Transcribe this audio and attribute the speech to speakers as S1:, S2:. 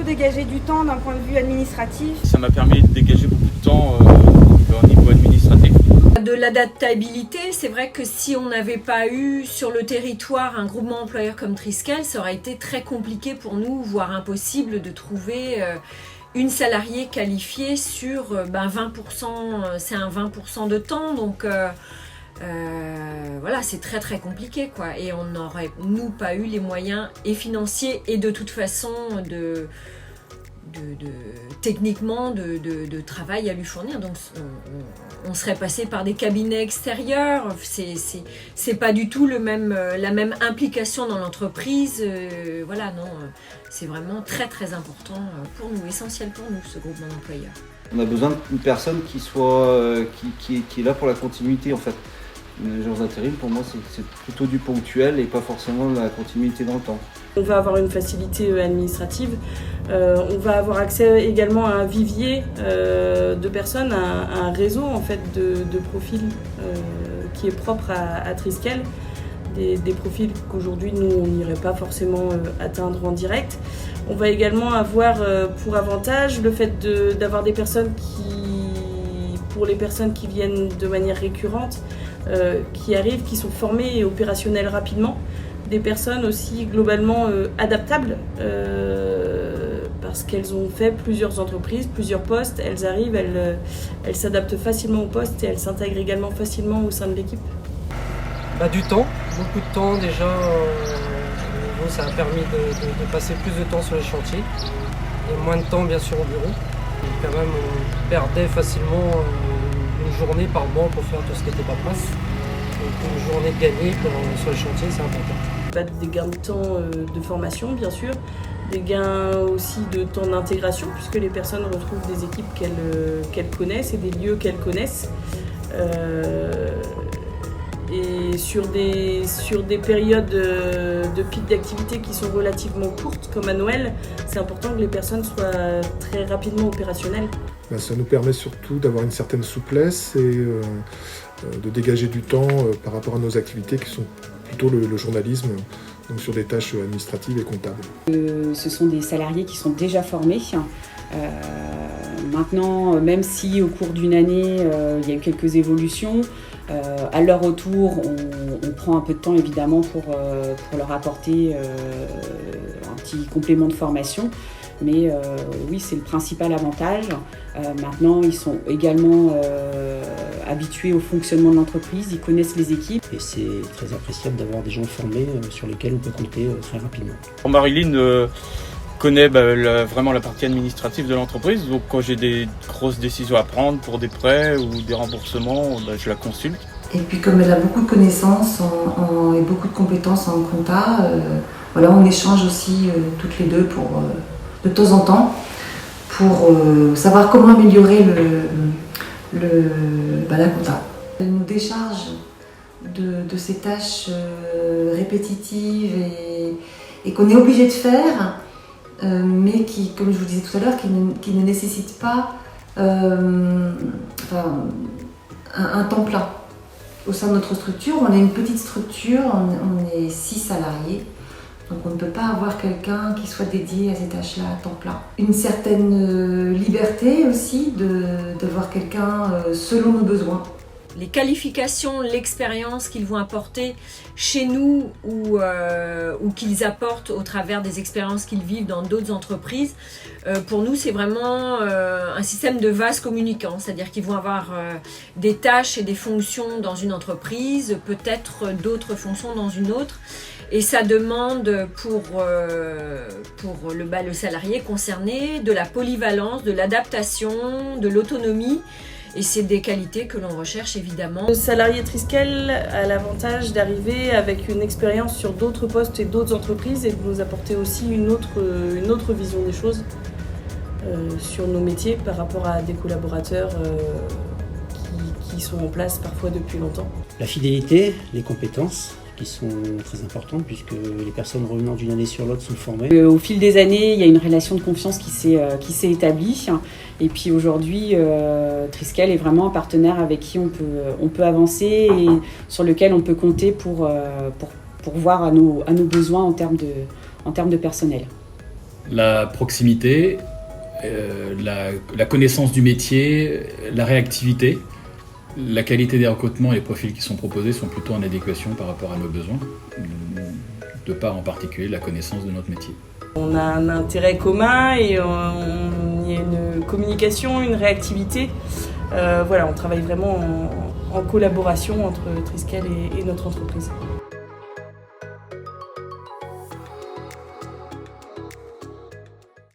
S1: dégagé du temps d'un point de vue administratif.
S2: Ça m'a permis de dégager beaucoup de temps au niveau administratif.
S3: De l'adaptabilité, c'est vrai que si on n'avait pas eu sur le territoire un groupement employeur comme Triskel, ça aurait été très compliqué pour nous, voire impossible de trouver une salariée qualifiée sur 20%, c'est un 20% de temps, donc voilà, c'est très très compliqué quoi. Et on n'aurait nous pas eu les moyens et financiers et de toute façon techniquement de travail à lui fournir, donc on serait passé par des cabinets extérieurs, c'est pas du tout la même implication dans l'entreprise, voilà, non, c'est vraiment très très important pour nous, essentiel pour nous ce groupement d'employeurs.
S4: On a besoin d'une personne qui soit qui est là pour la continuité en fait. Les jours d'intérim, pour moi, c'est plutôt du ponctuel et pas forcément de la continuité dans le temps.
S5: On va avoir une facilité administrative, on va avoir accès également à un vivier de personnes, à un réseau en fait, de profils qui est propre à Triskel, des profils qu'aujourd'hui nous on n'irait pas forcément atteindre en direct. On va également avoir pour avantage le fait d'avoir des personnes pour les personnes qui viennent de manière récurrente, qui arrivent, qui sont formées et opérationnelles rapidement. Des personnes aussi globalement adaptables parce qu'elles ont fait plusieurs entreprises, plusieurs postes, elles arrivent, elles s'adaptent facilement au poste et elles s'intègrent également facilement au sein de l'équipe.
S6: Du temps, beaucoup de temps déjà, ça a permis de passer plus de temps sur les chantiers et moins de temps bien sûr au bureau. Et quand même on perdait facilement une journée par mois pour faire tout ce qui était pas place. Donc une journée de gagner sur les chantiers, c'est important.
S5: Des gains de temps de formation bien sûr, des gains aussi de temps d'intégration puisque les personnes retrouvent des équipes qu'elles connaissent et des lieux qu'elles connaissent. Et sur des périodes de pic d'activité qui sont relativement courtes comme à Noël, c'est important que les personnes soient très rapidement opérationnelles.
S7: Ça nous permet surtout d'avoir une certaine souplesse et de dégager du temps par rapport à nos activités qui sont plutôt le journalisme, donc sur des tâches administratives et comptables.
S8: Ce sont des salariés qui sont déjà formés. Maintenant, même si au cours d'une année, il y a eu quelques évolutions, à leur retour, on prend un peu de temps évidemment pour leur apporter un petit complément de formation. Mais oui, c'est le principal avantage. Maintenant, ils sont également habitués au fonctionnement de l'entreprise, ils connaissent les équipes.
S9: Et c'est très appréciable d'avoir des gens formés sur lesquels on peut compter très rapidement.
S2: Marilyn connaît vraiment la partie administrative de l'entreprise, donc quand j'ai des grosses décisions à prendre pour des prêts ou des remboursements, je la consulte.
S10: Et puis comme elle a beaucoup de connaissances et beaucoup de compétences en compta, voilà, on échange aussi toutes les deux de temps en temps pour savoir comment améliorer la compta. Elle nous décharge de ces tâches répétitives et qu'on est obligé de faire, mais qui, comme je vous disais tout à l'heure, qui ne nécessitent pas un temps plein. Au sein de notre structure, on est une petite structure, on est 6 salariés. Donc on ne peut pas avoir quelqu'un qui soit dédié à ces tâches-là à temps plein. Une certaine liberté aussi de voir quelqu'un selon nos besoins.
S3: Les qualifications, l'expérience qu'ils vont apporter chez nous ou qu'ils apportent au travers des expériences qu'ils vivent dans d'autres entreprises, pour nous c'est vraiment un système de vase communicant, c'est-à-dire qu'ils vont avoir des tâches et des fonctions dans une entreprise, peut-être d'autres fonctions dans une autre. Et ça demande pour le salarié concerné de la polyvalence, de l'adaptation, de l'autonomie. Et c'est des qualités que l'on recherche évidemment.
S5: Le salarié Triskel a l'avantage d'arriver avec une expérience sur d'autres postes et d'autres entreprises et de nous apporter aussi une autre vision des choses sur nos métiers par rapport à des collaborateurs qui sont en place parfois depuis longtemps.
S9: La fidélité, les compétences qui sont très importantes puisque les personnes revenant d'une année sur l'autre sont formées.
S8: Au fil des années, il y a une relation de confiance qui s'est établie. Et puis aujourd'hui, Triskel est vraiment un partenaire avec qui on peut avancer et sur lequel on peut compter pour voir à nos besoins en termes de personnel.
S11: La proximité, la connaissance du métier, la réactivité, la qualité des recrutements et les profils qui sont proposés sont plutôt en adéquation par rapport à nos besoins, de par en particulier la connaissance de notre métier.
S5: On a un intérêt commun et il y a une communication, une réactivité. On travaille vraiment en collaboration entre Triskel et notre entreprise.